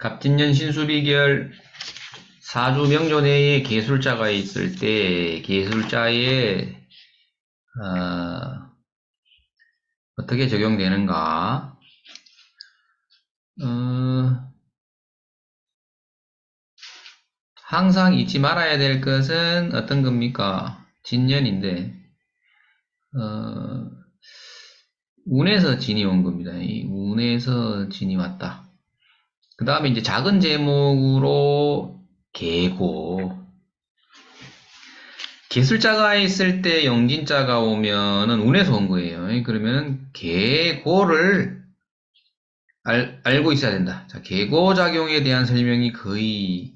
갑진년 신수비결 사주 명조 내에 계술자가 있을 때 계술자에 어떻게 적용되는가? 항상 잊지 말아야 될 것은 어떤 겁니까? 진년인데 운에서 진이 온 겁니다. 이 운에서 진이 왔다. 그 다음에 이제 작은 제목으로 계고, 계술자가 있을 때 영진자가 오면은 운에서 온 거예요. 그러면 계고를 알고 있어야 된다. 자, 계고작용에 대한 설명이 거의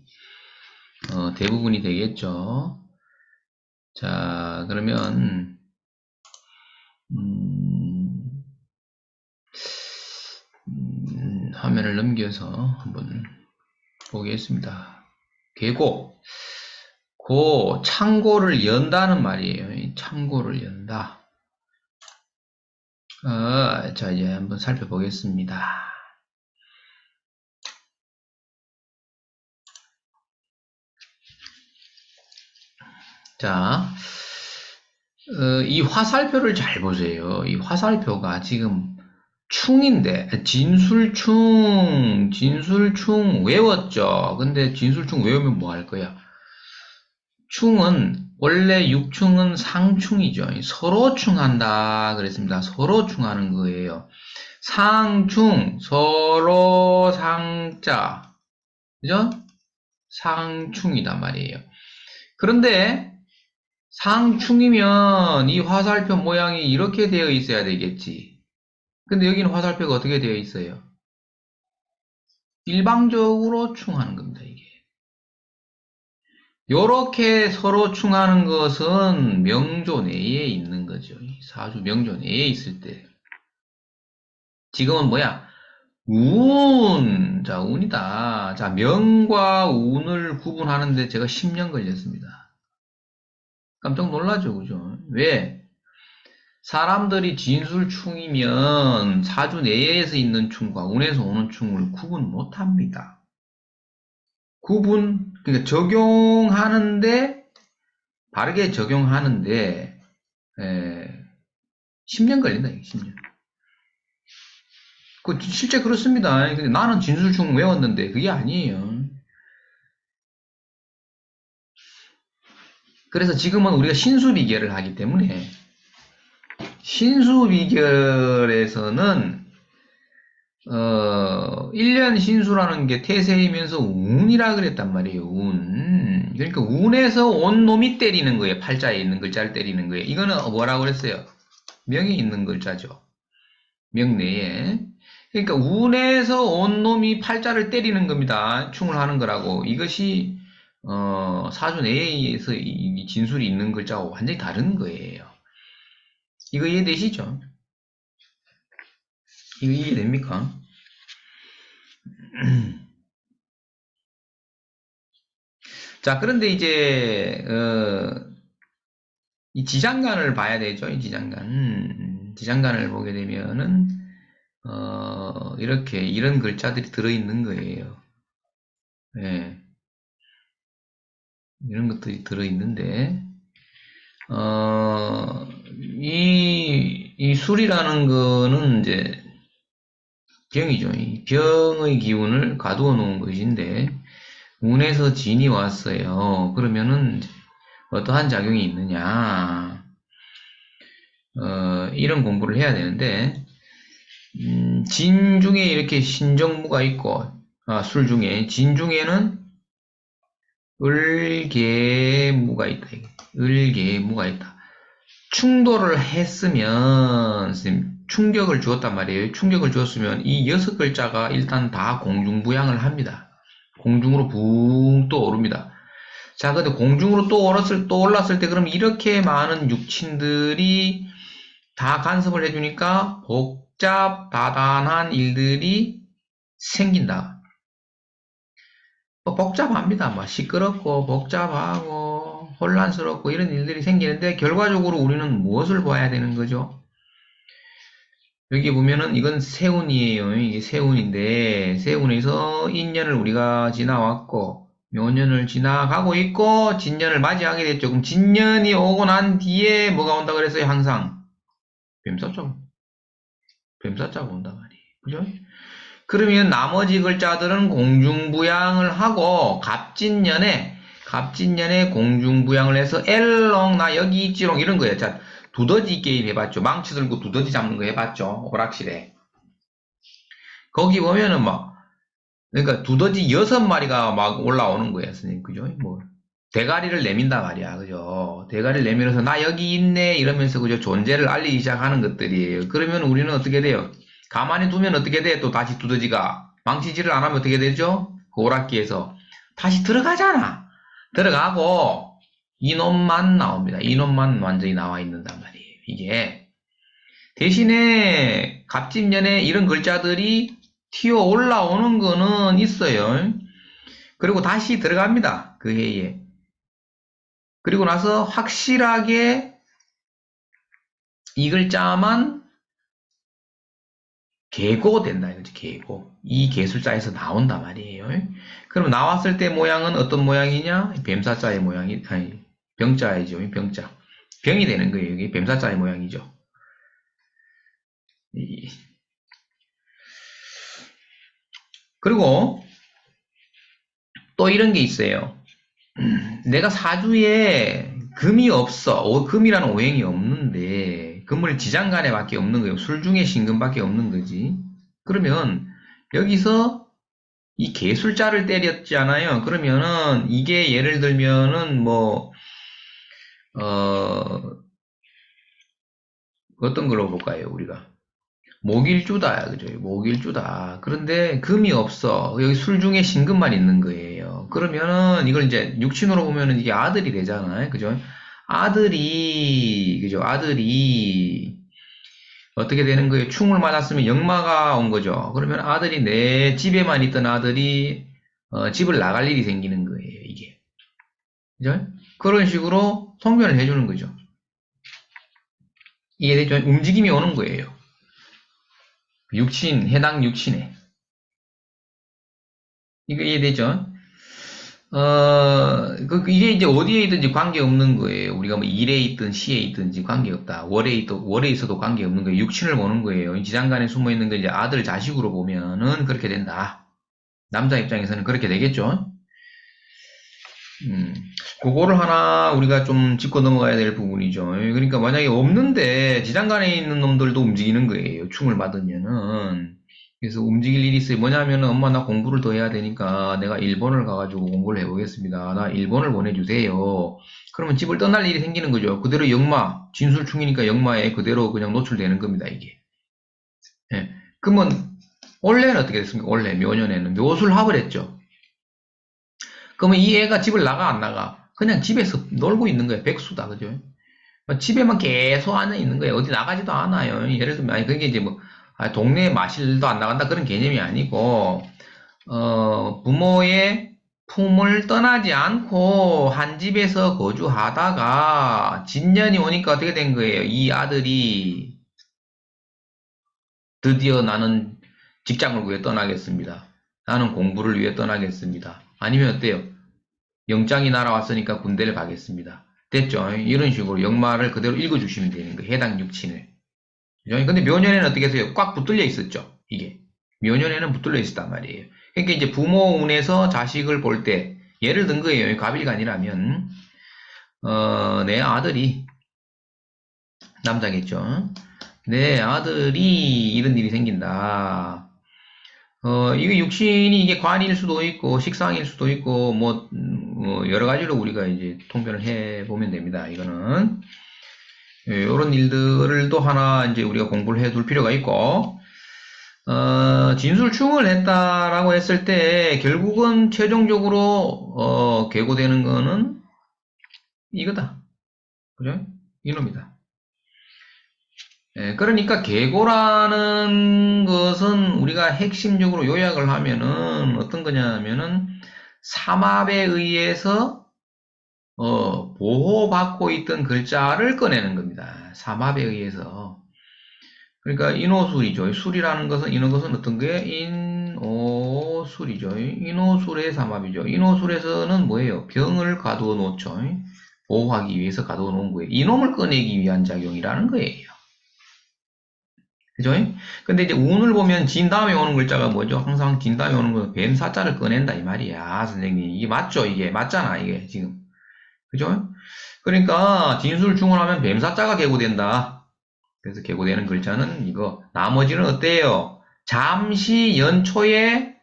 대부분이 되겠죠. 자, 그러면 화면을 넘겨서 한번 보겠습니다. 계고, 창고를 연다는 말이에요. 창고를 연다. 자, 이제 한번 살펴보겠습니다. 자, 이 화살표를 잘 보세요. 이 화살표가 지금 충인데, 진술충 외웠죠? 근데 진술충 외우면 뭐 할 거야? 충은, 원래 육충은 상충이죠. 서로 충한다 그랬습니다. 서로 충하는 거예요. 상충, 서로 상자. 그죠? 상충이단 말이에요. 그런데 상충이면 이 화살표 모양이 이렇게 되어 있어야 되겠지. 근데 여기는 화살표가 어떻게 되어 있어요? 일방적으로 충하는 겁니다, 이게. 요렇게 서로 충하는 것은 명조 내에 있는 거죠. 사주 명조 내에 있을 때. 지금은 뭐야? 자, 운이다. 자, 명과 운을 구분하는데 제가 10년 걸렸습니다. 깜짝 놀라죠, 그죠? 왜? 사람들이 진술충이면 사주 내에서 있는 충과 운에서 오는 충을 구분 못합니다. 그러니까 바르게 적용하는데, 10년 걸린다, 10년. 실제 그렇습니다. 근데 나는 진술충 외웠는데, 그게 아니에요. 그래서 지금은 우리가 신수비결을 하기 때문에, 신수비결에서는 1년 신수라는 게 태세이면서 운이라 그랬단 말이에요. 운. 그러니까 운에서 온 놈이 때리는 거예요. 팔자에 있는 글자를 때리는 거예요. 이거는 뭐라고 그랬어요? 명에 있는 글자죠. 명 내에. 그러니까 운에서 온 놈이 팔자를 때리는 겁니다. 충을 하는 거라고. 이것이 사주 내에서 이 진술이 있는 글자하고 완전히 다른 거예요. 이거 이해되시죠? 이거 이해됩니까? 자, 그런데 이제 이 지장간을 봐야 되죠. 이 지장간. 지장간을 보게 되면은 이렇게 이런 글자들이 들어있는 거예요. 예. 이런 것들이 들어있는데 이 술이라는 거는 이제 병이죠. 이 병의 기운을 가두어 놓은 것인데 운에서 진이 왔어요. 그러면은 어떠한 작용이 있느냐? 이런 공부를 해야 되는데 진 중에 이렇게 신정무가 있고 술 중에 진 중에는 을계무가 있다. 을계무가 있다. 충돌을 했으면 충격을 주었단 말이에요. 충격을 주었으면 이 6글자가 일단 다 공중부양을 합니다. 공중으로 붕 떠오릅니다. 자, 근데 공중으로 또 올랐을 때 그럼 이렇게 많은 육친들이 다 간섭을 해주니까 복잡다단한 일들이 생긴다. 복잡합니다. 시끄럽고 복잡하고 혼란스럽고 이런 일들이 생기는데 결과적으로 우리는 무엇을 봐야 되는 거죠? 여기 보면은 이건 세운이에요. 이게 세운인데 세운에서 인년을 우리가 지나왔고 묘년을 지나가고 있고 진년을 맞이하게 됐죠. 그럼 진년이 오고 난 뒤에 뭐가 온다 그랬어요? 항상 뱀사자가 뱀사자가 온단 말이에요. 그죠? 그러면 나머지 글자들은 공중부양을 하고 갑진년에 공중부양을 해서 엘롱 나 여기 있지롱 이런 거예요. 자, 두더지 게임 해봤죠. 망치 들고 두더지 잡는 거 해봤죠. 오락실에. 거기 보면은 막 그러니까 두더지 6마리가 막 올라오는 거예요, 선생님. 그죠? 뭐 대가리를 내민다 말이야. 그죠? 대가리를 내밀어서 나 여기 있네 이러면서 그죠? 존재를 알리기 시작하는 것들이에요. 그러면 우리는 어떻게 돼요? 가만히 두면 어떻게 돼? 또 다시 두더지가 망치질을 안 하면 어떻게 되죠? 그 오락기에서 다시 들어가잖아. 들어가고 이놈만 나옵니다. 이놈만 완전히 나와 있는단 말이에요. 이게 대신에 갑진년에 이런 글자들이 튀어 올라오는 거는 있어요. 그리고 다시 들어갑니다. 그 해에. 그리고 나서 확실하게 이 글자만 계고된다 이거지. 계고. 이 계술자에서 나온단 말이에요. 그럼 나왔을 때 모양은 어떤 모양이냐? 뱀사자의 모양이 아니 병자이죠. 병자. 병이 되는 거예요. 이게 뱀사자의 모양이죠. 그리고 또 이런 게 있어요. 내가 사주에 금이 없어. 금이라는 오행이 없는데 금을 지장간에 밖에 없는 거예요. 술중에 신금밖에 없는 거지. 그러면 여기서 이 개술자를 때렸잖아요. 그러면은 이게 예를 들면은 뭐 어떤 걸로 볼까요? 우리가 목일주다. 그죠? 목일주다. 그런데 금이 없어. 여기 술중에 신금만 있는 거예요. 그러면은 이걸 이제 육친으로 보면은 이게 아들이 되잖아요. 그죠? 그죠? 아들이 어떻게 되는 거예요? 충을 맞았으면 역마가 온 거죠. 그러면 아들이 내 집에만 있던 아들이 집을 나갈 일이 생기는 거예요. 이게. 그죠? 그런 식으로 송변을 해주는 거죠. 이게 좀 움직임이 오는 거예요. 해당 육친에. 이거 이해되죠? 이게 이제 어디에 있든지 관계없는 거예요. 우리가 뭐 일에 있든 시에 있든지 관계없다. 월에 있어도 관계없는 거예요. 육친을 보는 거예요. 지장간에 숨어 있는 거 이제 아들 자식으로 보면은 그렇게 된다. 남자 입장에서는 그렇게 되겠죠? 그거를 하나 우리가 좀 짚고 넘어가야 될 부분이죠. 그러니까 만약에 없는데 지장간에 있는 놈들도 움직이는 거예요. 충을 받으면은. 그래서 움직일 일이 있어요. 뭐냐면은 엄마 나 공부를 더 해야 되니까 내가 일본을 가가지고 공부를 해보겠습니다. 나 일본을 보내주세요. 그러면 집을 떠날 일이 생기는 거죠. 그대로 진술충이니까 역마에 그대로 그냥 노출되는 겁니다, 이게. 예. 그러면 원래는 어떻게 됐습니까? 원래 묘년에는 묘술합을 했죠. 그러면 이 애가 집을 나가 안 나가? 그냥 집에서 놀고 있는 거예요. 백수다, 그죠? 집에만 계속 안에 있는 거예요. 어디 나가지도 않아요. 예를 들면, 아니, 그게 이제 뭐, 동네에 마실도 안 나간다 그런 개념이 아니고, 부모의 품을 떠나지 않고 한 집에서 거주하다가 진년이 오니까 어떻게 된 거예요? 이 아들이 드디어 나는 직장을 위해 떠나겠습니다. 나는 공부를 위해 떠나겠습니다. 아니면 어때요? 영장이 날아왔으니까 군대를 가겠습니다. 됐죠? 이런 식으로 역마를 그대로 읽어주시면 되는 거예요. 해당 육친을. 그죠? 근데 묘년에는 어떻게 했어요? 꽉 붙들려 있었죠. 이게. 묘년에는 붙들려 있었단 말이에요. 그러니까 이제 부모 운에서 자식을 볼 때, 예를 든 거예요. 갑일간이라면, 내 아들이, 남자겠죠? 내 아들이 이런 일이 생긴다. 이게 육신이 이게 관일 수도 있고, 식상일 수도 있고, 여러 가지로 우리가 이제 통변을 해 보면 됩니다. 이거는. 이런 일들을 또 하나 이제 우리가 공부를 해 둘 필요가 있고, 진술충을 했다라고 했을 때, 결국은 최종적으로, 계고되는 거는 이거다. 그죠? 이놈이다. 그러니까 계고라는 것은 우리가 핵심적으로 요약을 하면은 어떤 거냐면은 삼합에 의해서 보호받고 있던 글자를 꺼내는 겁니다. 삼합에 의해서 그러니까 인호술이죠. 술이라는 것은, 이런 것은 어떤 게? 인오술이죠. 인호술의 삼합이죠. 인호술에서는 뭐예요? 병을 가두어 놓죠. 보호하기 위해서 가두어 놓은 거예요. 이놈을 꺼내기 위한 작용이라는 거예요. 그죠? 근데 이제 운을 보면 진 다음에 오는 글자가 뭐죠? 항상 진 다음에 오는 거 뱀 사자를 꺼낸다 이 말이야, 선생님. 이게 맞죠? 이게 맞잖아, 이게 지금. 그죠? 그러니까 진술 중을하면 뱀 사자가 개고된다. 그래서 개고되는 글자는 이거. 나머지는 어때요? 잠시 연초에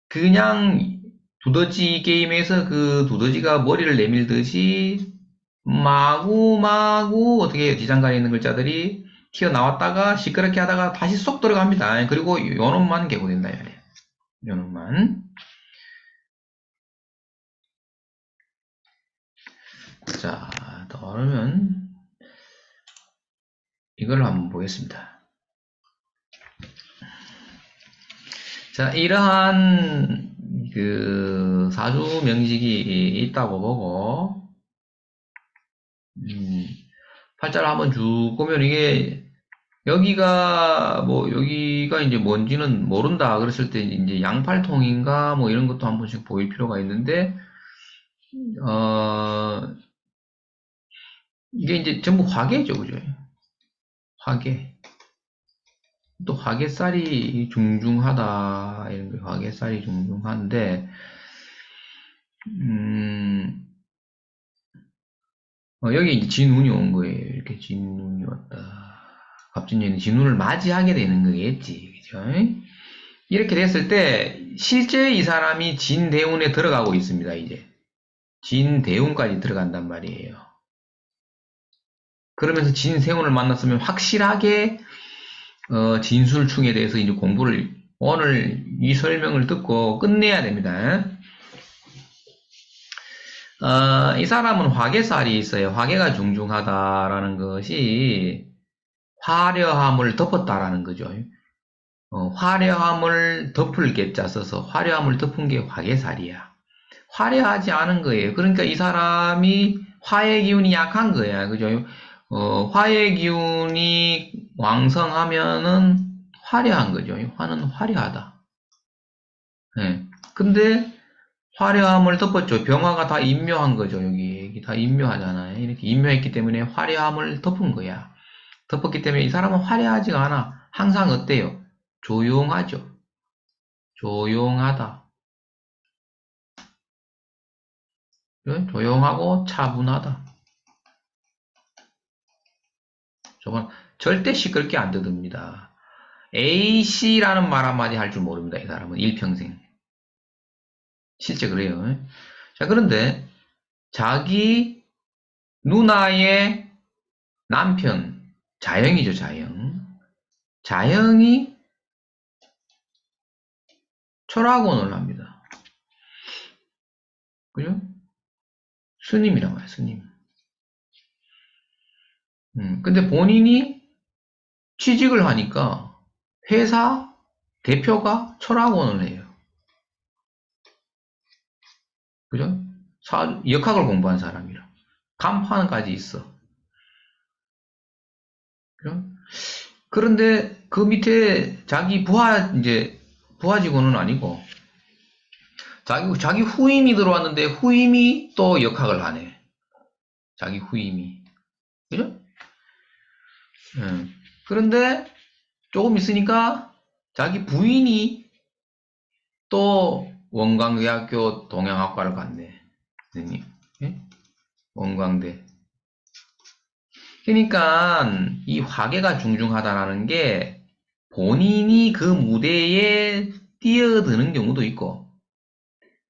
그냥 두더지 게임에서 그 두더지가 머리를 내밀듯이 마구마구 어떻게 해요? 지장간에 있는 글자들이 튀어나왔다가 시끄럽게 하다가 다시 쏙 들어갑니다. 그리고 요놈만 개고된다. 요놈만. 자, 그러면 이걸 한번 보겠습니다. 자, 이러한 그 사주 명식이 있다고 보고 팔자를 한번 쭉 보면 이게 여기가 이제 뭔지는 모른다 그랬을 때 이제 양팔통인가 뭐 이런 것도 한 번씩 보일 필요가 있는데 이게 이제 전부 화계죠, 그죠? 화계. 또 화계살이 중중하다 이런 거 화계살이 중중한데 여기 이제 진운이 온 거예요. 이렇게 진운이 왔다. 갑진년이 진운을 맞이하게 되는 거겠지, 그죠? 이렇게 됐을 때 실제 이 사람이 진대운에 들어가고 있습니다. 이제 진대운까지 들어간단 말이에요. 그러면서 진세운을 만났으면 확실하게 진술충에 대해서 이제 공부를 오늘 이 설명을 듣고 끝내야 됩니다. 이 사람은 화계살이 있어요. 화계가 중중하다라는 것이 화려함을 덮었다라는 거죠. 화려함을 덮을 게자 써서 화려함을 덮은 게 화계살이야. 화려하지 않은 거예요. 그러니까 이 사람이 화의 기운이 약한 거야. 그죠? 화의 기운이 왕성하면은 화려한 거죠. 화는 화려하다. 네. 근데 화려함을 덮었죠. 병화가 다 임묘한 거죠. 여기 다 임묘하잖아요. 이렇게 임묘했기 때문에 화려함을 덮은 거야. 덮었기 때문에 이 사람은 화려하지가 않아. 항상 어때요? 조용하죠. 조용하다. 조용하고 차분하다. 저건 절대 시끄럽게 안 뜯습니다. A씨라는 말 한마디 할 줄 모릅니다. 이 사람은 일평생. 실제 그래요. 자, 그런데 자기 누나의 남편, 자영이죠, 자영. 자영이 철학원을 합니다. 그죠? 스님이란 말이에요, 스님. 근데 본인이 취직을 하니까 회사 대표가 철학원을 해요. 그죠? 역학을 공부한 사람이라. 간판까지 있어. 그죠? 그런데 그 밑에 자기 부하 직원은 아니고, 자기 후임이 들어왔는데 후임이 또 역학을 하네. 자기 후임이. 그죠? 그런데 조금 있으니까 자기 부인이 또 원광대학교 동양학과를 갔네. 선생님. 예? 원광대. 그러니까 이 화계가 중중하다라는 게 본인이 그 무대에 뛰어드는 경우도 있고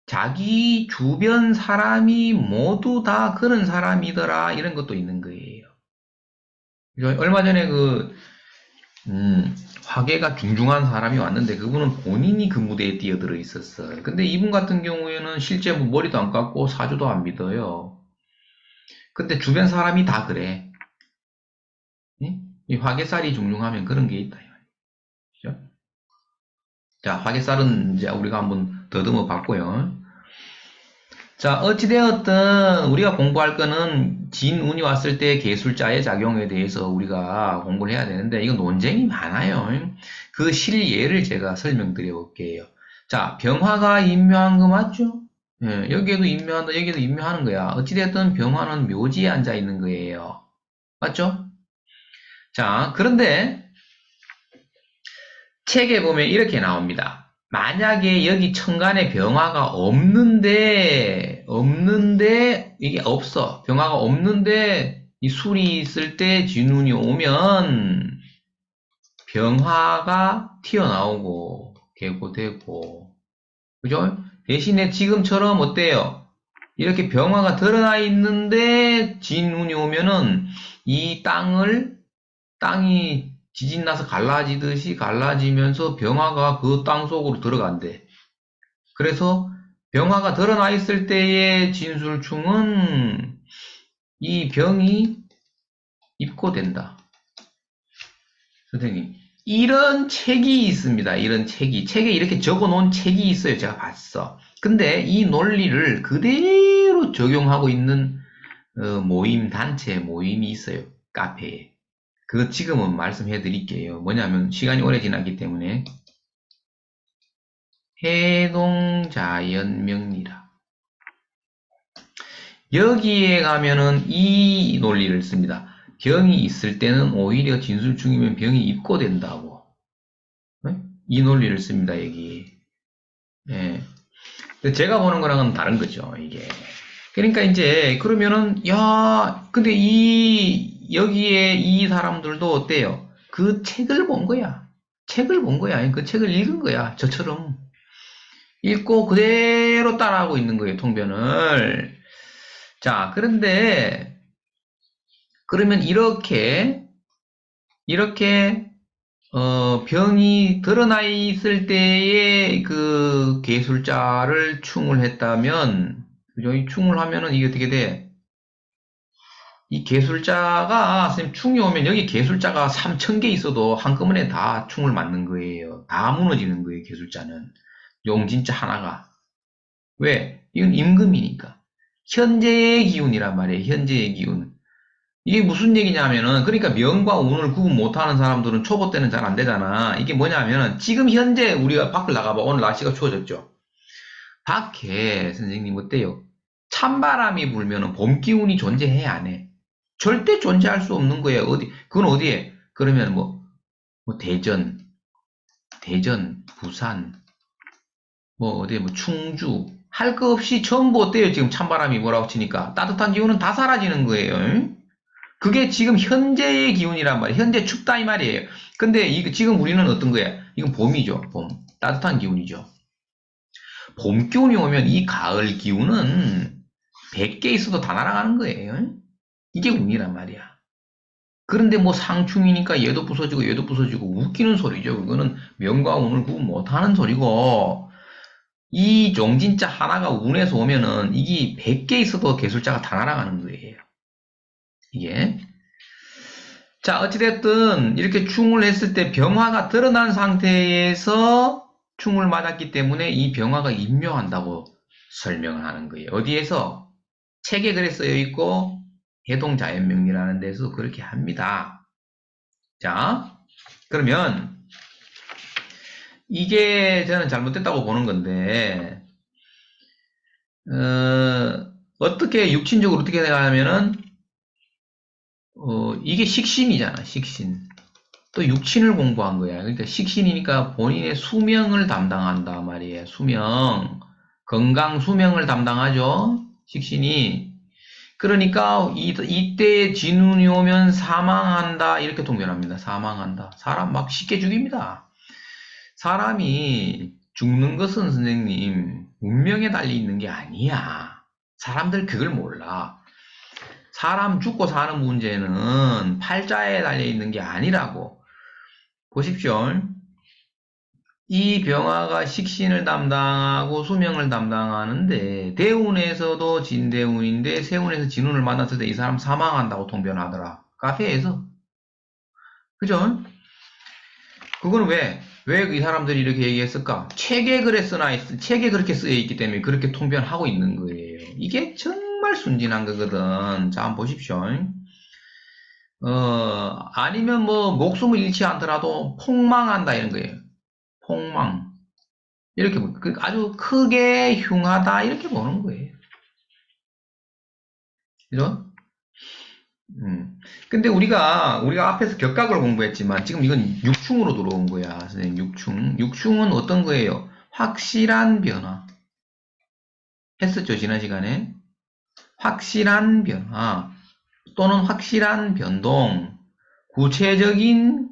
자기 주변 사람이 모두 다 그런 사람이더라 이런 것도 있는 거예요. 얼마 전에 화계가 중중한 사람이 왔는데 그분은 본인이 그 무대에 뛰어들어 있었어요. 근데 이분 같은 경우에는 실제 뭐 머리도 안 깎고 사주도 안 믿어요. 근데 주변 사람이 다 그래. 이 화계살이 중중하면 그런 게 있다. 그죠? 자, 화계살은 이제 우리가 한번 더듬어 봤고요. 자, 어찌되었든 우리가 공부할 거는 진운이 왔을 때 계술자의 작용에 대해서 우리가 공부를 해야 되는데 이거 논쟁이 많아요. 그 실예를 제가 설명드려 볼게요. 자, 병화가 임묘한 거 맞죠? 예, 여기에도 임묘한다, 여기에도 임묘하는 거야. 어찌되었든 병화는 묘지에 앉아 있는 거예요. 맞죠? 자, 그런데 책에 보면 이렇게 나옵니다. 만약에 여기 천간에 병화가 없는데, 이게 없어. 병화가 없는데, 이 술이 있을 때 진운이 오면, 병화가 튀어나오고, 개고되고, 그죠? 대신에 지금처럼 어때요? 이렇게 병화가 드러나 있는데, 진운이 오면은, 이 땅이 지진 나서 갈라지듯이 갈라지면서 병화가 그 땅 속으로 들어간대. 그래서 병화가 드러나 있을 때의 진술충은 이 병이 입고된다. 선생님, 이런 책이 있습니다. 이런 책이. 책에 이렇게 적어 놓은 책이 있어요. 제가 봤어. 근데 이 논리를 그대로 적용하고 있는 모임, 단체 모임이 있어요. 카페에. 그거 지금은 말씀해 드릴게요. 뭐냐면 시간이 오래 지났기 때문에 해동자연명리라. 여기에 가면은 이 논리를 씁니다. 병이 있을 때는 오히려 진술중이면 병이 입고된다고. 네? 이 논리를 씁니다. 여기. 예. 제가 보는 거랑은 다른 거죠. 이게. 그러니까 이제 그러면은 야, 근데 여기에 이 사람들도 어때요? 그 책을 본 거야. 책을 본 거야. 그 책을 읽은 거야. 저처럼. 읽고 그대로 따라하고 있는 거예요, 통변을. 자, 그런데, 그러면 병이 드러나 있을 때의 그 계술자를 충을 했다면, 그죠? 이 충을 하면은 이게 어떻게 돼? 이 계술자가, 선생님, 충이 오면 여기 계술자가 3,000개 있어도 한꺼번에 다 충을 맞는 거예요. 다 무너지는 거예요, 계술자는. 용진자 하나가. 왜? 이건 임금이니까. 현재의 기운이란 말이에요. 현재의 기운. 이게 무슨 얘기냐면은, 그러니까 명과 운을 구분 못하는 사람들은 초보 때는 잘 안 되잖아. 이게 뭐냐면은, 지금 현재 우리가 밖을 나가봐. 오늘 날씨가 추워졌죠. 밖에, 선생님 어때요? 찬바람이 불면은 봄 기운이 존재해, 안 해? 절대 존재할 수 없는 거예요. 그건 어디에? 그러면 뭐 대전, 부산, 충주, 할 거 없이 전부 어때요? 지금 찬바람이 뭐라고 치니까. 따뜻한 기운은 다 사라지는 거예요. 그게 지금 현재의 기운이란 말이에요. 현재 춥다 이 말이에요. 근데 지금 우리는 어떤 거야? 이건 봄이죠. 봄. 따뜻한 기운이죠. 봄 기운이 오면 이 가을 기운은 100개 있어도 다 날아가는 거예요. 이게 운이란 말이야. 그런데 뭐 상충이니까 얘도 부서지고 웃기는 소리죠. 그거는 명과 운을 구분 못하는 소리고 이 용진자 하나가 운에서 오면은 이게 100개 있어도 개술자가 다 날아가는 거예요. 이게. 자, 어찌됐든 이렇게 충을 했을 때 병화가 드러난 상태에서 충을 맞았기 때문에 이 병화가 임묘한다고 설명을 하는 거예요. 어디에서? 책에 그래 쓰여 있고 해동자연명리라는 데서 그렇게 합니다. 자, 그러면 이게 저는 잘못됐다고 보는 건데 어떻게 육친적으로 어떻게 되냐면은 이게 식신이잖아, 식신. 또 육친을 공부한 거야. 그러니까 식신이니까 본인의 수명을 담당한다 말이에요. 수명. 건강 수명을 담당하죠. 식신이. 그러니까 이때 진운이 오면 사망한다. 이렇게 통변합니다. 사망한다. 사람 막 쉽게 죽입니다. 사람이 죽는 것은 선생님, 운명에 달려 있는 게 아니야. 사람들 그걸 몰라. 사람 죽고 사는 문제는 팔자에 달려 있는 게 아니라고. 보십시오. 이 병화가 식신을 담당하고 수명을 담당하는데 대운에서도 진대운인데 세운에서 진운을 만났을 때 이 사람 사망한다고 통변하더라. 카페에서. 그죠? 그거는 왜? 왜 이 사람들이 이렇게 얘기했을까? 책에 책에 그렇게 쓰여 있기 때문에 그렇게 통변하고 있는 거예요. 이게 정말 순진한 거거든. 자, 한번 보십시오. 아니면 뭐, 목숨을 잃지 않더라도 폭망한다, 이런 거예요. 폭망. 이렇게, 아주 크게 흉하다, 이렇게 보는 거예요. 그죠? 근데 우리가 앞에서 격각을 공부했지만, 지금 이건 육충으로 들어온 거야. 선생님, 육충. 육충은 어떤 거예요? 확실한 변화. 했었죠, 지난 시간에. 확실한 변화, 또는 확실한 변동, 구체적인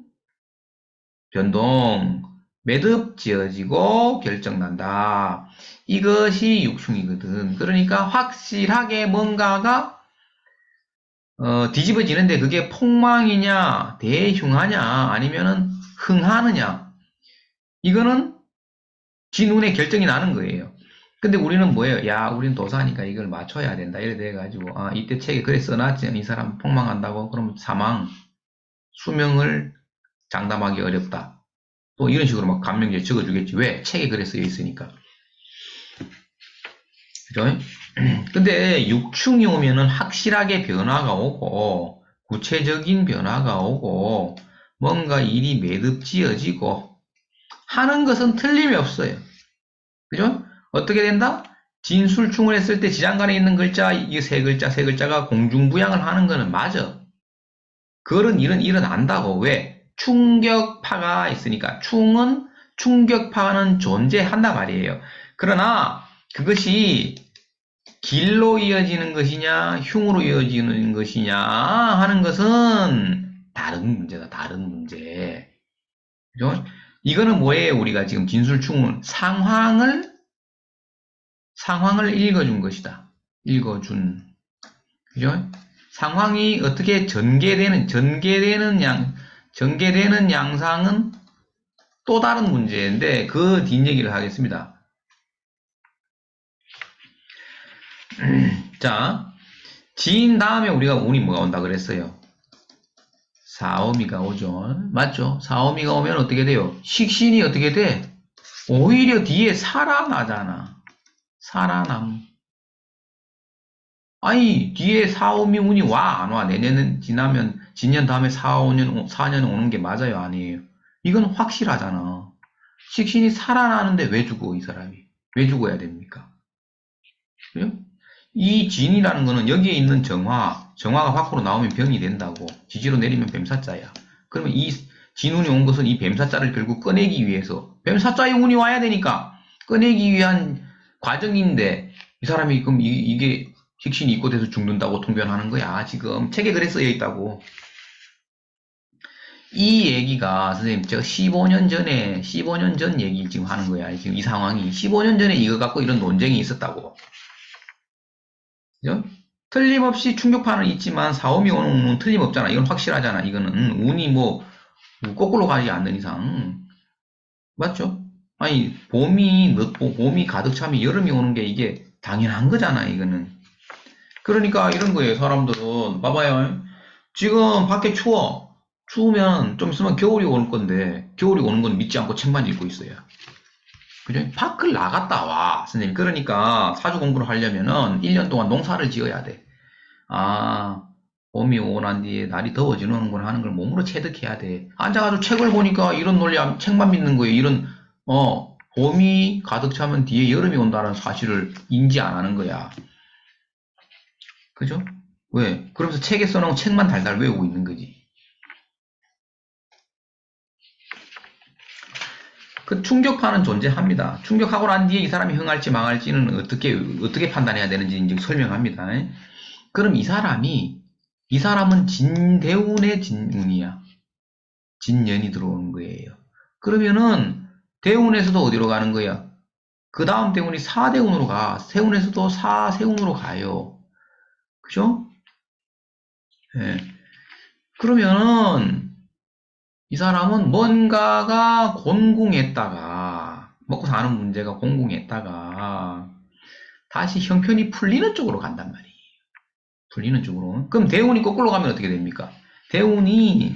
변동, 매듭 지어지고 결정난다. 이것이 육충이거든. 그러니까 확실하게 뭔가가 뒤집어지는데 그게 폭망이냐, 대흉하냐, 아니면은 흥하느냐. 이거는 지 눈에 결정이 나는 거예요. 근데 우리는 뭐예요? 야, 우리는 도사니까 이걸 맞춰야 된다. 이래 돼가지고, 아, 이때 책에 그래 써놨지. 이 사람 폭망한다고? 그럼 사망, 수명을 장담하기 어렵다. 또 이런 식으로 막 감명제 적어주겠지. 왜? 책에 그래 쓰여 있으니까. 그죠? 근데 육충이 오면은 확실하게 변화가 오고, 구체적인 변화가 오고, 뭔가 일이 매듭 지어지고, 하는 것은 틀림이 없어요. 그죠? 어떻게 된다? 진술충을 했을 때 지장간에 있는 글자, 이 세 글자가 공중부양을 하는 거는 맞아. 그런 일은 일어난다고. 왜? 충격파가 있으니까. 충격파는 존재한단 말이에요. 그러나 그것이 길로 이어지는 것이냐, 흉으로 이어지는 것이냐 하는 것은 다른 문제다. 다른 문제. 그죠? 이거는 뭐예요? 우리가 지금 진술충은 상황을 읽어준 것이다. 읽어준. 그죠? 상황이 어떻게 전개되는 양상은 또 다른 문제인데, 그 뒷얘기를 하겠습니다. 자, 지인 다음에 우리가 운이 뭐가 온다 그랬어요? 사오미가 오죠. 맞죠? 사오미가 오면 어떻게 돼요? 식신이 어떻게 돼? 오히려 뒤에 살아나잖아. 살아남. 아니, 뒤에 4, 5미 운이 와, 안 와? 내년은 지나면, 진년 다음에 4, 5년, 4년 오는 게 맞아요, 아니에요? 이건 확실하잖아. 식신이 살아나는데 왜 죽어, 이 사람이? 왜 죽어야 됩니까? 그죠? 이 진이라는 거는 여기에 있는 정화가 밖으로 나오면 병이 된다고. 지지로 내리면 뱀사자야. 그러면 이 진운이 온 것은 이 뱀사자를 결국 꺼내기 위해서, 뱀사자의 운이 와야 되니까, 꺼내기 위한 과정인데, 이 사람이 그럼 이게 식신이 입고돼서 죽는다고 통변하는 거야. 지금 책에 그래 써여 있다고. 이 얘기가 선생님 제가 15년 전 얘기 지금 하는 거야. 지금 이 상황이 15년 전에 이거 갖고 이런 논쟁이 있었다고. 그죠? 틀림없이 충격파는 있지만 4, 5미 오는 운은 틀림없잖아. 이건 확실하잖아. 이거는 운이 뭐 거꾸로 가지 않는 이상. 맞죠? 아니 봄이 가득 차면 여름이 오는 게 이게 당연한 거잖아. 이거는. 그러니까 이런 거예요. 사람들은 봐봐요. 지금 밖에 추우면 좀 있으면 겨울이 올 건데 겨울이 오는 건 믿지 않고 책만 읽고 있어요. 그죠? 밖을 나갔다 와, 선생님. 그러니까 사주 공부를 하려면은 1년 동안 농사를 지어야 돼. 아, 봄이 오고 난 뒤에 날이 더워지는구나 하는 걸 몸으로 체득해야 돼. 앉아가지고 책을 보니까 이런 논리, 책만 믿는 거예요. 봄이 가득 차면 뒤에 여름이 온다는 사실을 인지 안 하는 거야. 그죠? 왜? 그러면서 책에 써놓은 책만 달달 외우고 있는 거지. 그 충격파는 존재합니다. 충격하고 난 뒤에 이 사람이 흥할지 망할지는 어떻게 판단해야 되는지 이제 설명합니다. 그럼 이 사람은 진대운의 진운이야. 진년이 들어오는 거예요. 그러면은 대운에서도 어디로 가는 거야? 그 다음 대운이 사대운으로 가. 세운에서도 사세운으로 가요. 그죠? 예. 그러면은 이 사람은 뭔가가 곤궁했다가 먹고 사는 문제가 곤궁했다가 다시 형편이 풀리는 쪽으로 간단 말이에요. 풀리는 쪽으로. 그럼 대운이 거꾸로 가면 어떻게 됩니까? 대운이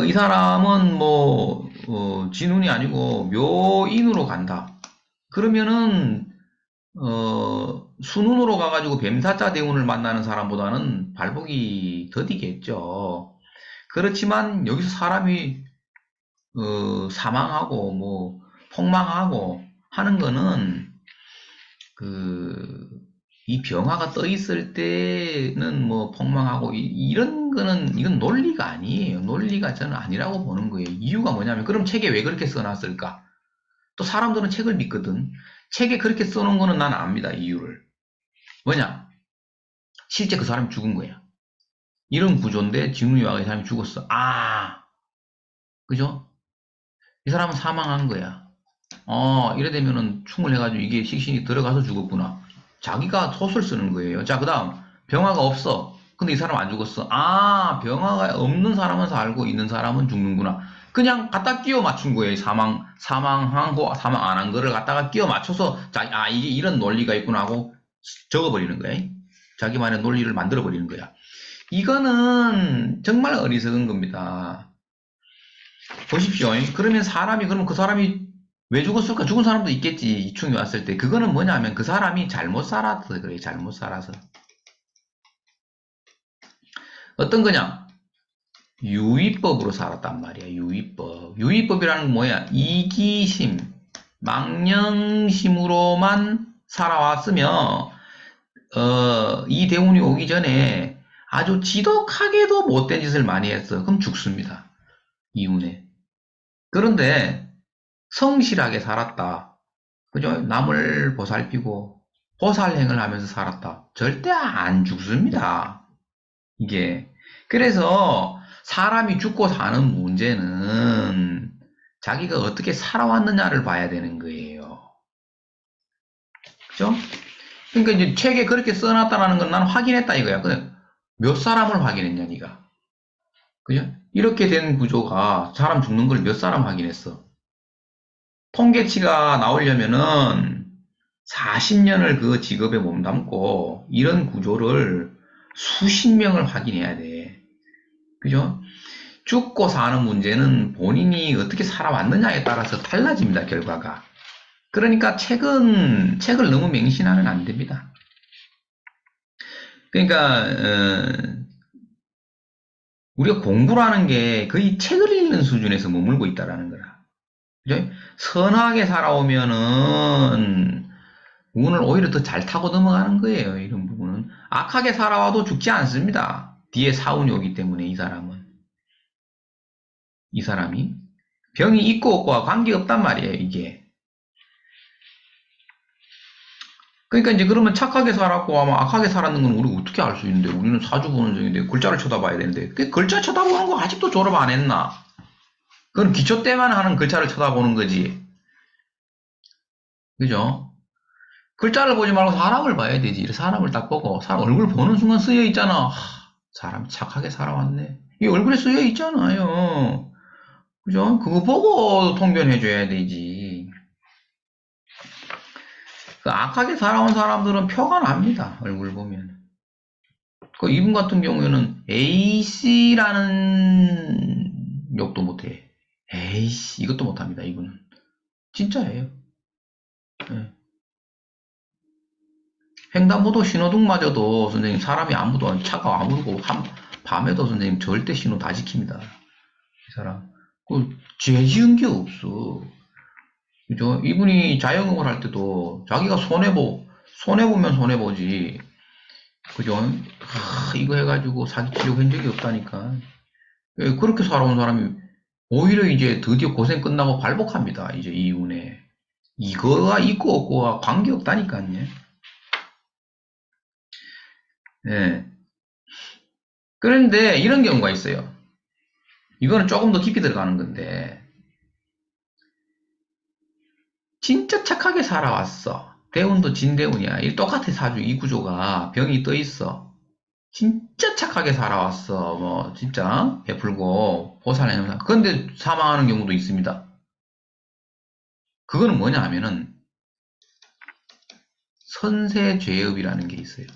이 사람은 뭐 진운이 아니고 묘인으로 간다. 그러면은 순운으로 가가지고 뱀사자 대운을 만나는 사람보다는 발복이 더디겠죠. 그렇지만 여기서 사람이 사망하고 뭐 폭망하고 하는 거는 이 병화가 떠 있을 때는 뭐 폭망하고 이런 거는 이건 논리가 아니에요. 논리가 저는 아니라고 보는 거예요. 이유가 뭐냐면 그럼 책에 왜 그렇게 써놨을까? 또 사람들은 책을 믿거든. 책에 그렇게 써놓은 거는 난 압니다. 이유를. 뭐냐? 실제 그 사람이 죽은 거야. 이런 구조인데 진우이와가 이 사람이 죽었어. 아, 그죠? 이 사람은 사망한 거야. 이래 되면은 충을 해가지고 이게 식신이 들어가서 죽었구나. 자기가 소설 쓰는 거예요. 자, 그 다음, 병화가 없어. 근데 이 사람 안 죽었어. 아, 병화가 없는 사람은 살고 있는 사람은 죽는구나. 그냥 갖다 끼워 맞춘 거예요. 사망한 거, 사망 안 한 거를 갖다가 끼워 맞춰서, 이게 이런 논리가 있구나 하고 적어버리는 거예요. 자기만의 논리를 만들어버리는 거야. 이거는 정말 어리석은 겁니다. 보십시오. 그러면 그러면 그 사람이 왜 죽었을까? 죽은 사람도 있겠지. 이충이 왔을 때. 그거는 뭐냐면 그 사람이 잘못 살아서 그래. 잘못 살아서. 어떤 거냐? 유의법으로 살았단 말이야. 유의법. 유의법이라는 건 뭐야? 이기심, 망령심으로만 살아왔으며, 이 대운이 오기 전에 아주 지독하게도 못된 짓을 많이 했어. 그럼 죽습니다. 이운에. 그런데 성실하게 살았다. 그죠? 남을 보살피고 보살행을 하면서 살았다. 절대 안 죽습니다. 이게. 그래서 사람이 죽고 사는 문제는 자기가 어떻게 살아왔느냐를 봐야 되는 거예요. 그죠? 그러니까 이제 책에 그렇게 써놨다는 건 난 확인했다 이거야. 근데 몇 사람을 확인했냐, 니가. 그죠? 이렇게 된 구조가 사람 죽는 걸 몇 사람 확인했어. 통계치가 나오려면은 40년을 그 직업에 몸담고 이런 구조를 수십 명을 확인해야 돼. 그죠? 죽고 사는 문제는 본인이 어떻게 살아왔느냐에 따라서 달라집니다, 결과가. 그러니까 책을 너무 맹신하면 안 됩니다. 그러니까, 우리가 공부라는 게 거의 책을 읽는 수준에서 머물고 있다라는 거라. 그죠? 선하게 살아오면은 운을 오히려 더 잘 타고 넘어가는 거예요. 이런 부분은. 악하게 살아와도 죽지 않습니다. 뒤에 사운이 오기 때문에 이 사람이. 병이 있고 없고와 관계없단 말이에요. 이게. 그러니까 이제 그러면 착하게 살았고 아마 악하게 살았는 건 우리가 어떻게 알 수 있는데 우리는 사주 보는 중인데 글자를 쳐다봐야 되는데 그 글자 쳐다보는 거 아직도 졸업 안 했나? 그건 기초 때만 하는 글자를 쳐다보는 거지. 그죠? 글자를 보지 말고 사람을 봐야 되지. 사람을 딱 보고 사람 얼굴 보는 순간 쓰여 있잖아. 사람 착하게 살아왔네. 이 얼굴에 쓰여 있잖아요. 그죠? 그거 보고 통변해 줘야 되지. 그 악하게 살아온 사람들은 표가 납니다. 얼굴 보면. 그 이분 같은 경우에는 A씨라는 욕도 못해. 에이씨, 이것도 못합니다. 이분은. 진짜예요. 네. 횡단보도 신호등마저도 선생님 사람이 아무도 차가 아무도 밤에도 선생님 절대 신호 다 지킵니다. 이 사람. 죄 지은 게 없어. 그죠? 이분이 자영업을 할 때도 자기가 손해보면 손해보지. 그죠? 이거 해가지고 사기치려고 한 적이 없다니까. 그렇게 살아온 사람이 오히려 이제 드디어 고생 끝나고 발복합니다. 이제 이운에. 이거가 있고 없고가 관계없다니까요. 예. 그런데 이런 경우가 있어요. 이거는 조금 더 깊이 들어가는 건데, 진짜 착하게 살아왔어. 대운도 진대운이야. 이 똑같아, 사주. 이 구조가 병이 떠 있어. 진짜 착하게 살아왔어. 뭐, 진짜 베풀고 보살해내면서. 그런데 사망하는 경우도 있습니다. 그거는 뭐냐 하면은 선세죄업이라는 게 있어요.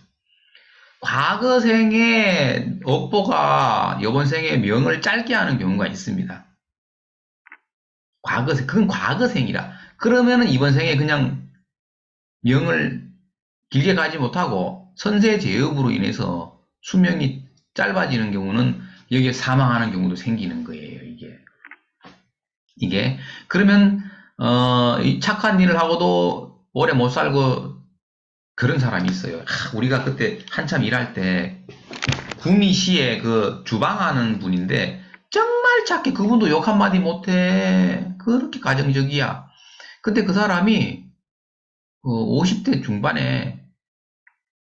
과거 생의 업보가 이번 생의 명을 짧게 하는 경우가 있습니다. 그건 과거생이라. 그러면은 이번 생에 그냥 명을 길게 가지 못하고 선세제업으로 인해서 수명이 짧아지는 경우는 여기에 사망하는 경우도 생기는 거예요, 이게. 그러면, 이 착한 일을 하고도 오래 못 살고 그런 사람이 있어요. 우리가 그때 한참 일할 때 구미시에 그 주방하는 분인데 정말 착해. 그분도 욕 한마디 못해. 그렇게 가정적이야. 근데 그 사람이 50대 중반에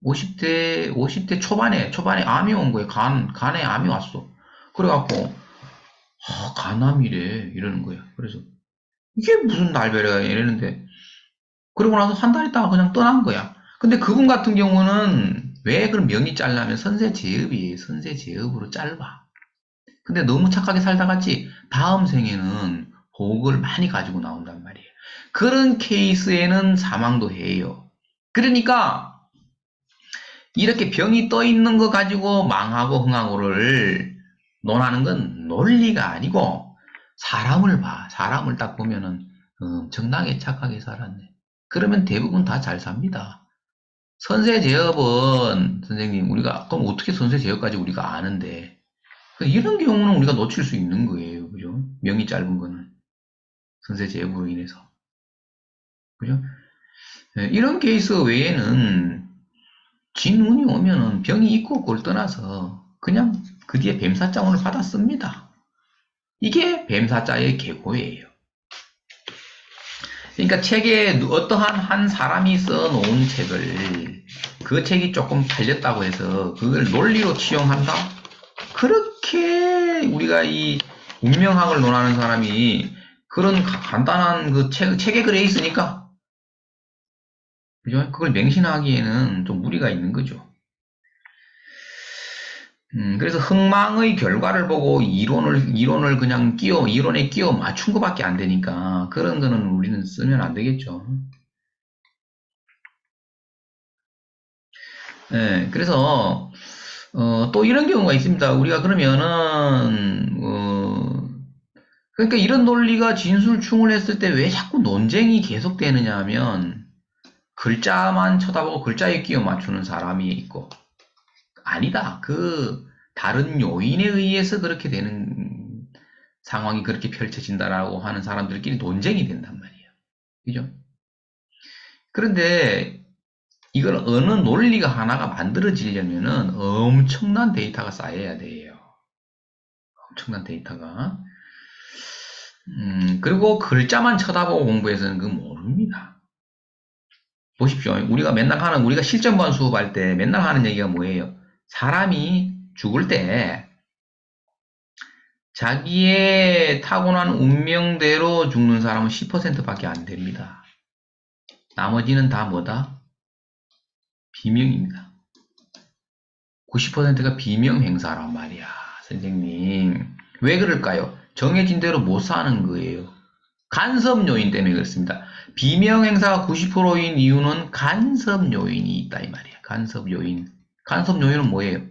50대 초반에 암이 온 거예요. 간에 암이 왔어. 그래갖고 간암이래 이러는 거야. 그래서 이게 무슨 날벼락이야 이랬는데 그러고 나서 한 달 있다가 그냥 떠난 거야. 근데 그분 같은 경우는 왜 그런 명이 짧냐면 선세제업이에요. 선세제업으로 짧아. 근데 너무 착하게 살다 갔지 다음 생에는 복을 많이 가지고 나온단 말이에요. 그런 케이스에는 사망도 해요. 그러니까 이렇게 병이 떠 있는 거 가지고 망하고 흥하고를 논하는 건 논리가 아니고 사람을 봐. 사람을 딱 보면은 엄청나게 착하게 살았네. 그러면 대부분 다 잘 삽니다. 선세제업은 선생님 우리가 그럼 어떻게 선세제업까지 우리가 아는데 이런 경우는 우리가 놓칠 수 있는 거예요. 그죠? 명이 짧은 거는 선세제업으로 인해서. 그죠? 네, 이런 케이스 외에는 진운이 오면은 병이 있고 없고를 떠나서 그냥 그 뒤에 뱀사자운을 받았습니다. 이게 뱀사자의 계고예요. 그러니까 책에 어떠한 한 사람이 써놓은 책을 그 책이 조금 팔렸다고 해서 그걸 논리로 취용한다? 그렇게 우리가 이 운명학을 논하는 사람이 그런 간단한 그 책에 그래 있으니까 그죠? 그걸 맹신하기에는 좀 무리가 있는 거죠. 그래서 흥망의 결과를 보고 이론을 그냥 이론에 끼워 맞춘 것밖에 안 되니까 그런 거는 우리는 쓰면 안 되겠죠. 네, 그래서 또 이런 경우가 있습니다. 우리가 그러면은 그러니까 이런 논리가 진술충을 했을 때 왜 자꾸 논쟁이 계속되느냐 하면 글자만 쳐다보고 글자에 끼워 맞추는 사람이 있고 아니다. 다른 요인에 의해서 그렇게 되는 상황이 그렇게 펼쳐진다라고 하는 사람들끼리 논쟁이 된단 말이에요. 그죠? 그런데 이걸 어느 논리가 하나가 만들어지려면은 엄청난 데이터가 쌓여야 돼요. 엄청난 데이터가. 그리고 글자만 쳐다보고 공부해서는 그거 모릅니다. 보십시오. 우리가 실전반 수업할 때 맨날 하는 얘기가 뭐예요? 사람이 죽을 때 자기의 타고난 운명대로 죽는 사람은 10%밖에 안 됩니다. 나머지는 다 뭐다? 비명입니다. 90%가 비명 행사란 말이야, 선생님. 왜 그럴까요? 정해진 대로 못 사는 거예요. 간섭 요인 때문에 그렇습니다. 비명 행사가 90%인 이유는 간섭 요인이 있다 이 말이야. 간섭 요인. 간섭 요인은 뭐예요?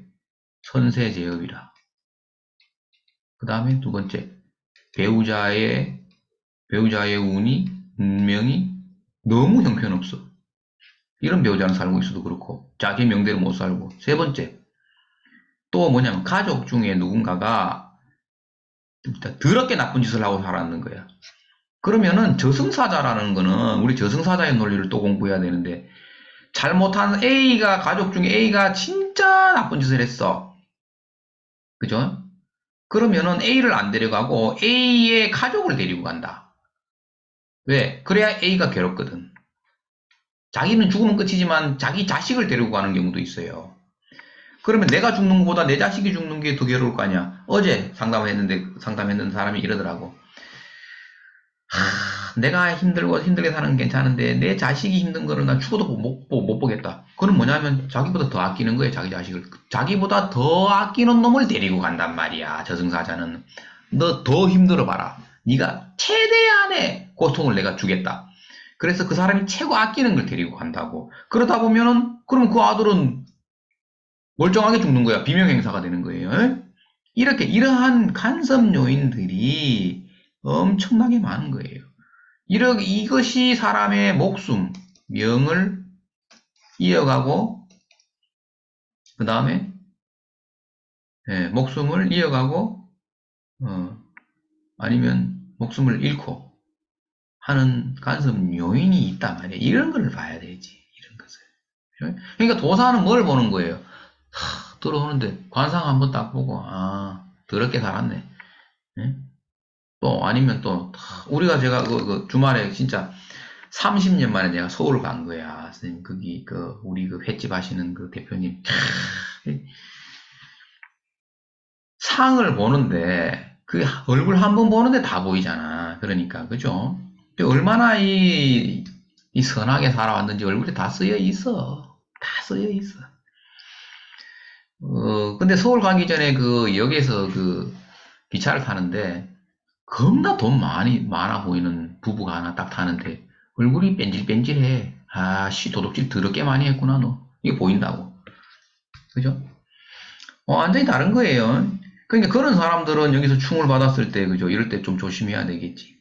선세제업이라. 그 다음에 두 번째, 배우자의 운명이 너무 형편없어. 이런 배우자는 살고 있어도 그렇고, 자기 명대로 못 살고. 세 번째, 또 뭐냐면, 가족 중에 누군가가 더럽게 나쁜 짓을 하고 살았는 거야. 그러면은 저승사자라는 거는 우리 저승사자의 논리를 또 공부해야 되는데, 잘못한 가족 중에 A가 진짜 나쁜 짓을 했어. 그죠? 그러면은 A를 안 데려가고 A의 가족을 데리고 간다. 왜? 그래야 A가 괴롭거든. 자기는 죽으면 끝이지만 자기 자식을 데리고 가는 경우도 있어요. 그러면 내가 죽는 것보다 내 자식이 죽는 게 더 괴로울 거 아니야. 어제 상담했는 사람이 이러더라고. 내가 힘들게 사는 건 괜찮은데 내 자식이 힘든 거를 난 죽어도 못 보겠다. 그건 뭐냐면 자기보다 더 아끼는 거예요. 자기 자식을. 자기보다 더 아끼는 놈을 데리고 간단 말이야. 저승사자는. 너 더 힘들어 봐라. 네가 최대한의 고통을 내가 주겠다. 그래서 그 사람이 최고 아끼는 걸 데리고 간다고. 그러다 보면은 그러면 그 아들은 멀쩡하게 죽는 거야. 비명행사가 되는 거예요. 이러한 간섭 요인들이 엄청나게 많은 거예요. 이것이 사람의 목숨, 명을 이어가고, 그 다음에, 목숨을 이어가고, 아니면 목숨을 잃고 하는 간섭 요인이 있단 말이에요. 이런 걸 봐야 되지, 이런 것을. 그러니까 도사는 뭘 보는 거예요? 들어오는데 관상 한번 딱 보고, 더럽게 살았네. 또 아니면 또 우리가 제가 그 주말에 진짜 30년 만에 내가 서울 간 거야. 선생님 거기 우리 그 횟집 하시는 그 대표님 상을 보는데 그 얼굴 한 번 보는데 다 보이잖아. 그러니까 그죠? 얼마나 이 선하게 살아왔는지 얼굴에 다 쓰여 있어. 다 쓰여 있어. 근데 서울 가기 전에 그 역에서 그 기차를 타는데 겁나 돈 많아 보이는 부부가 하나 딱 타는데 얼굴이 뺀질뺀질해. 씨, 도둑질 더럽게 많이 했구나, 너. 이게 보인다고. 그죠? 완전히 다른 거예요. 그러니까 그런 사람들은 여기서 충을 받았을 때, 그죠? 이럴 때 좀 조심해야 되겠지.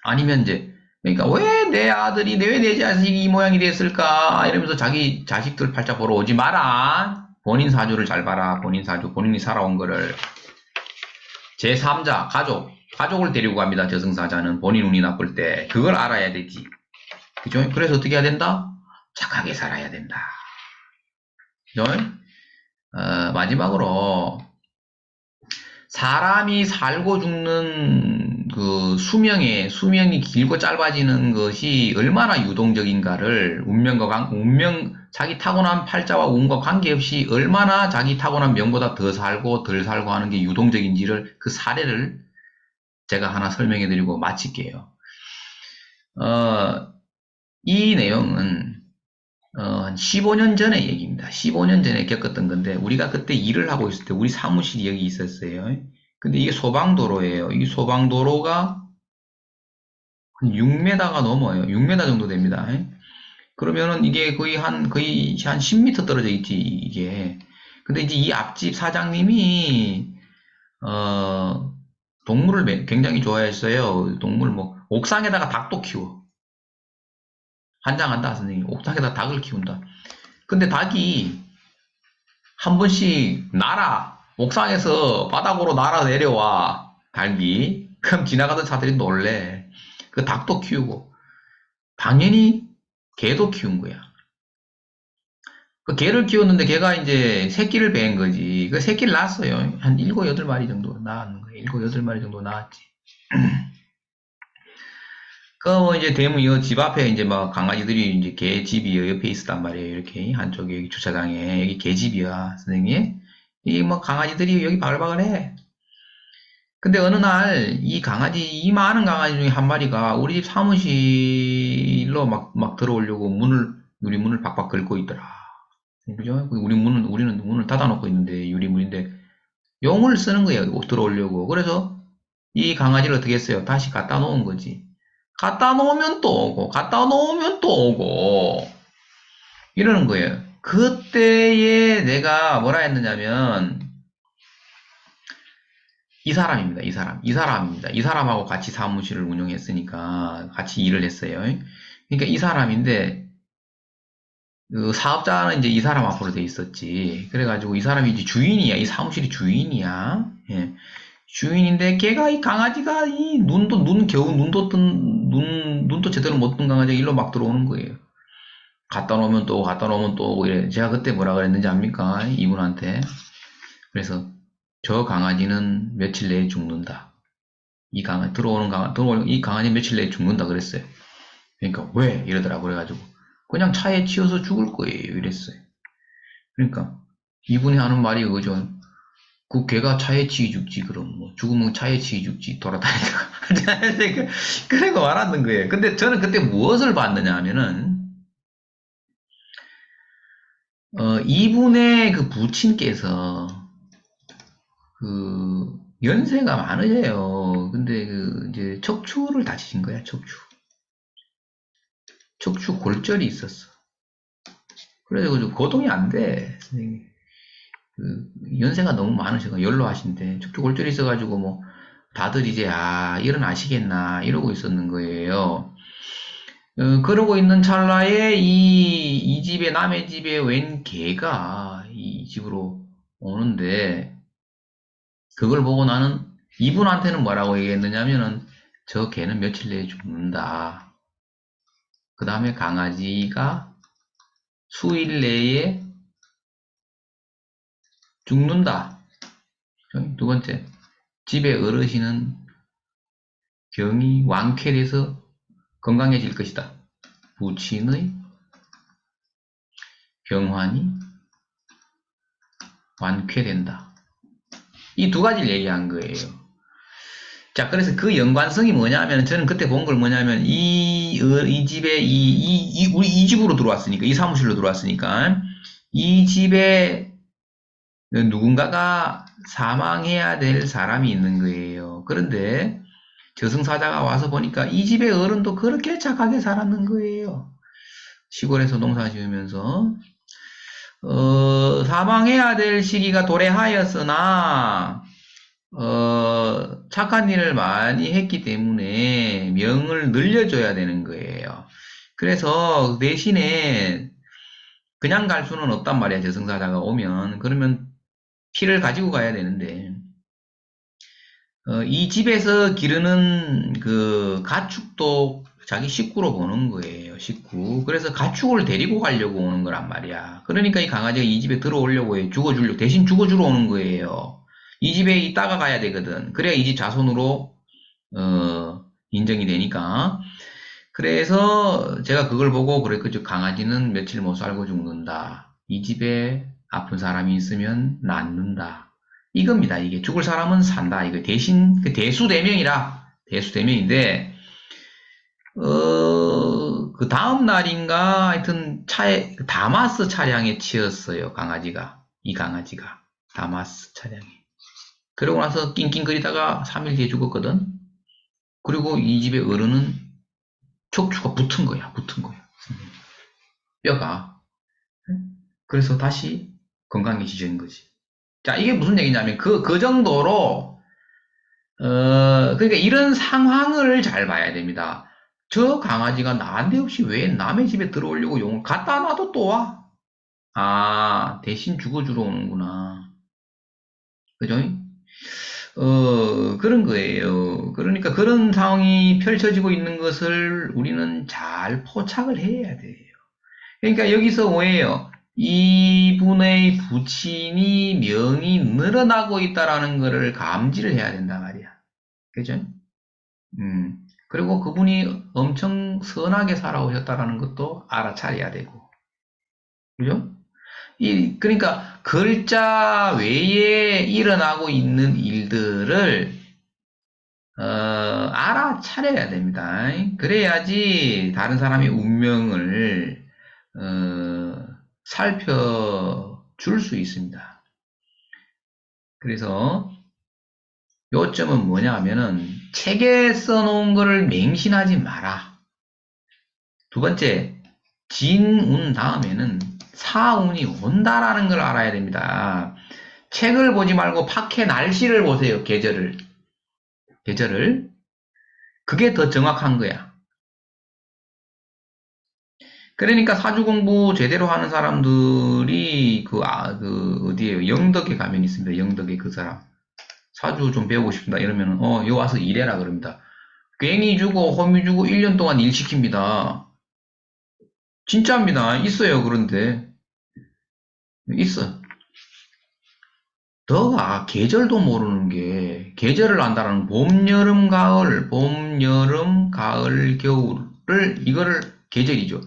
아니면 이제, 그러니까 왜 내 아들이, 왜 내 자식이 이 모양이 됐을까? 이러면서 자기 자식들 팔자 보러 오지 마라. 본인 사주를 잘 봐라. 본인 사주, 본인이 살아온 거를. 제3자, 가족을 데리고 갑니다. 저승사자는 본인 운이 나쁠 때. 그걸 알아야 되지. 그죠? 그래서 어떻게 해야 된다? 착하게 살아야 된다. 그죠? 마지막으로, 사람이 살고 죽는 그 수명이 길고 짧아지는 것이 얼마나 유동적인가를 자기 타고난 팔자와 운과 관계없이 얼마나 자기 타고난 명보다 더 살고 덜 살고 하는 게 유동적인지를 그 사례를 제가 하나 설명해 드리고 마칠게요. 이 내용은 한 15년 전의 얘기입니다. 15년 전에 겪었던 건데 우리가 그때 일을 하고 있을 때 우리 사무실이 여기 있었어요. 근데 이게 소방도로예요. 이 소방도로가 한 6m가 넘어요. 6m 정도 됩니다. 그러면은 이게 거의 한 10m 떨어져 있지, 이게. 근데 이제 이 앞집 사장님이, 동물을 굉장히 좋아했어요. 동물 옥상에다가 닭도 키워. 환장한다, 선생님. 옥상에다 닭을 키운다. 근데 닭이 한 번씩 옥상에서 바닥으로 날아 내려와, 닭이. 그럼 지나가던 차들이 놀래. 그 닭도 키우고. 당연히 개도 키운 거야. 그 개를 키웠는데 걔가 이제 새끼를 뱄 거지. 그 새끼를 낳았어요. 한 7, 8마리 정도 낳았는 거예요. 7, 8마리 정도 낳았지. 이제 대문 집 앞에 이제 막 강아지들이 이제 개 집이 옆에 있었단 말이에요. 이렇게 한쪽에 여기 주차장에 여기 개 집이야, 선생님. 이 강아지들이 여기 바글바글해. 근데 어느 날 이 많은 강아지 중에 한 마리가 우리 집 사무실로 막 들어오려고 우리 문을 박박 긁고 있더라. 그죠? 우리는 문을 닫아놓고 있는데 유리문인데 용을 쓰는 거예요. 들어오려고. 그래서 이 강아지를 어떻게 했어요? 다시 갖다 놓은 거지. 갖다 놓으면 또 오고, 갖다 놓으면 또 오고, 이러는 거예요. 그때에 내가 뭐라 했느냐면, 이 사람입니다. 이 사람입니다. 이 사람하고 같이 사무실을 운영했으니까 같이 일을 했어요. 그러니까 이 사람인데, 그 사업자는 이제 이 사람 앞으로 돼 있었지. 그래가지고 이 사람이 이제 주인이야. 이 사무실이 주인이야. 예. 주인인데 걔가 이 강아지가 눈도 제대로 못 뜬 강아지가 일로 막 들어오는 거예요. 갖다 놓으면 또 오고 이래. 제가 그때 뭐라 그랬는지 압니까? 이분한테. 그래서 저 강아지는 며칠 내에 죽는다. 들어오는 이 강아지 며칠 내에 죽는다 그랬어요. 그러니까 왜? 이러더라고. 그래가지고 그냥 차에 치여서 죽을 거예요. 이랬어요. 그러니까 이분이 하는 말이 그거죠. 그 개가 차에 치이 죽지 그럼 죽으면 차에 치이 죽지 돌아다니다가 그래고 말았는 거예요. 근데 저는 그때 무엇을 봤느냐 하면은 이분의 그 부친께서 그 연세가 많으세요. 근데 이제 척추를 다치신 거야. 척추 골절이 있었어. 그래서 거동이 안 돼. 선생님. 연세가 너무 많으셔서 연로하신데 척추 골절이 있어가지고 다들 이제, 일어나시겠나, 이러고 있었는 거예요. 그러고 있는 찰나에 이 집에, 남의 집에 웬 개가 이 집으로 오는데, 그걸 보고 나는 이분한테는 뭐라고 얘기했느냐면은, 저 개는 며칠 내에 죽는다. 그 다음에 강아지가 수일 내에 죽는다. 두 번째, 집에 어르신은 병이 완쾌돼서 건강해질 것이다. 부친의 병환이 완쾌된다. 이 두 가지를 얘기한 거예요. 자, 그래서 그 연관성이 뭐냐면, 저는 그때 본 걸 뭐냐면, 이 집에, 우리 이 집으로 들어왔으니까, 이 사무실로 들어왔으니까, 이 집에 누군가가 사망해야 될 사람이 있는 거예요. 그런데, 저승사자가 와서 보니까 이 집의 어른도 그렇게 착하게 살았는 거예요. 시골에서 농사 지으면서. 사망해야 될 시기가 도래하였으나, 착한 일을 많이 했기 때문에 명을 늘려줘야 되는 거예요. 그래서 대신에 그냥 갈 수는 없단 말이야, 저승사자가 오면. 그러면 피를 가지고 가야 되는데, 이 집에서 기르는 그 가축도 자기 식구로 보는 거예요, 식구. 그래서 가축을 데리고 가려고 오는 거란 말이야. 그러니까 이 강아지가 이 집에 들어오려고 해. 죽어주려고, 대신 죽어주러 오는 거예요. 이 집에 있다가 가야 되거든. 그래야 이 집 자손으로, 인정이 되니까. 그래서 제가 그걸 보고 그랬거든요. 강아지는 며칠 못 살고 죽는다. 이 집에 아픈 사람이 있으면 낫는다. 이겁니다. 이게 죽을 사람은 산다. 이거 대신 그 대수대명이라 대수대명인데 그 다음 날인가 하여튼 차에 다마스 차량에 치였어요. 강아지가 이 강아지가 다마스 차량에. 그러고 나서 낑낑거리다가 3일 뒤에 죽었거든. 그리고 이 집의 어른은 척추가 붙은 거야. 붙은 거야. 뼈가. 그래서 다시 건강해지는 거지. 자, 이게 무슨 얘기냐면 그 정도로 그러니까 이런 상황을 잘 봐야 됩니다. 저 강아지가 난데없이 왜 남의 집에 들어오려고 용을 갖다 놔도 또 와? 대신 죽어주러 오는구나. 그죠? 그런 거예요. 그러니까 그런 상황이 펼쳐지고 있는 것을 우리는 잘 포착을 해야 돼요. 그러니까 여기서 뭐예요? 이분의 부친이 명이 늘어나고 있다라는 것을 감지를 해야 된단 말이야. 그죠? 그리고 그분이 엄청 선하게 살아오셨다라는 것도 알아차려야 되고. 그죠? 그러니까 글자 외에 일어나고 있는 일들을 알아차려야 됩니다. 그래야지 다른 사람의 운명을 살펴줄 수 있습니다. 그래서 요점은 뭐냐 하면은 책에 써놓은 거를 맹신하지 마라. 두 번째, 진운 다음에는 사운이 온다라는 걸 알아야 됩니다. 책을 보지 말고 밖에 날씨를 보세요. 계절을. 그게 더 정확한 거야. 그러니까 사주 공부 제대로 하는 사람들이 어디에요? 영덕에 가면 있습니다. 영덕에 그 사람. 사주 좀 배우고 싶다 이러면 요 와서 일해라 그럽니다. 괭이 주고 호미 주고 1년 동안 일 시킵니다. 진짜입니다. 있어요. 그런데 있어. 너가 계절도 모르는 게 계절을 안다라는 봄, 여름, 가을, 봄, 여름, 가을, 겨울을 이거를 계절이죠.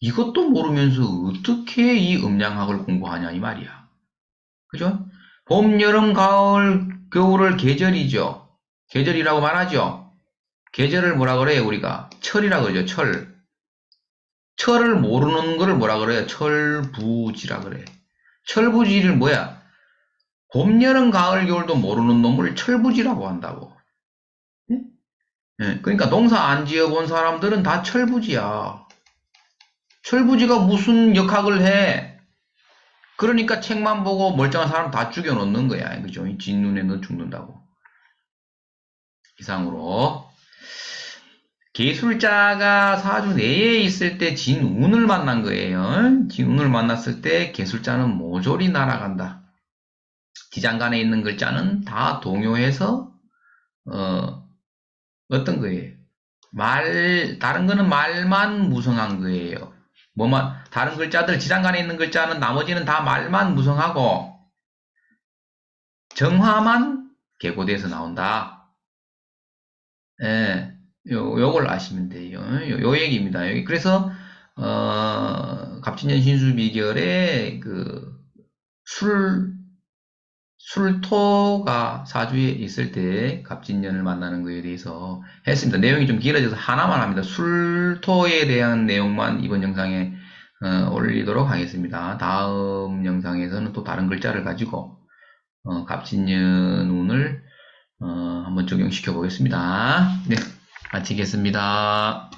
이것도 모르면서 어떻게 이 음양학을 공부하냐 이 말이야. 그죠? 봄, 여름, 가을, 겨울을 계절이죠. 계절이라고 말하죠. 계절을 뭐라 그래요 우리가? 철이라 그러죠. 철. 철을 모르는 거를 뭐라 그래요? 철부지라 그래. 철부지를 뭐야? 봄, 여름, 가을, 겨울도 모르는 놈을 철부지라고 한다고. 예? 그러니까 농사 안 지어본 사람들은 다 철부지야. 철부지가 무슨 역학을 해? 그러니까 책만 보고 멀쩡한 사람 다 죽여놓는 거야. 그죠? 진 눈에 너 죽는다고. 이상으로. 계술자가 사주 내에 있을 때 진운을 만난 거예요. 진운을 만났을 때 계술자는 모조리 날아간다. 지장간에 있는 글자는 다 동요해서 어떤 거예요? 다른 거는 말만 무성한 거예요. 다른 글자들, 지장간에 있는 글자는 나머지는 다 말만 무성하고, 정화만 계고돼서 나온다. 예, 요걸 아시면 돼요. 요 얘기입니다. 그래서, 갑진년 신수비결에 술토가 사주에 있을 때 갑진년을 만나는 거에 대해서 했습니다. 내용이 좀 길어져서 하나만 합니다. 술토에 대한 내용만 이번 영상에 올리도록 하겠습니다. 다음 영상에서는 또 다른 글자를 가지고 갑진년 운을 한번 적용시켜 보겠습니다. 네, 마치겠습니다.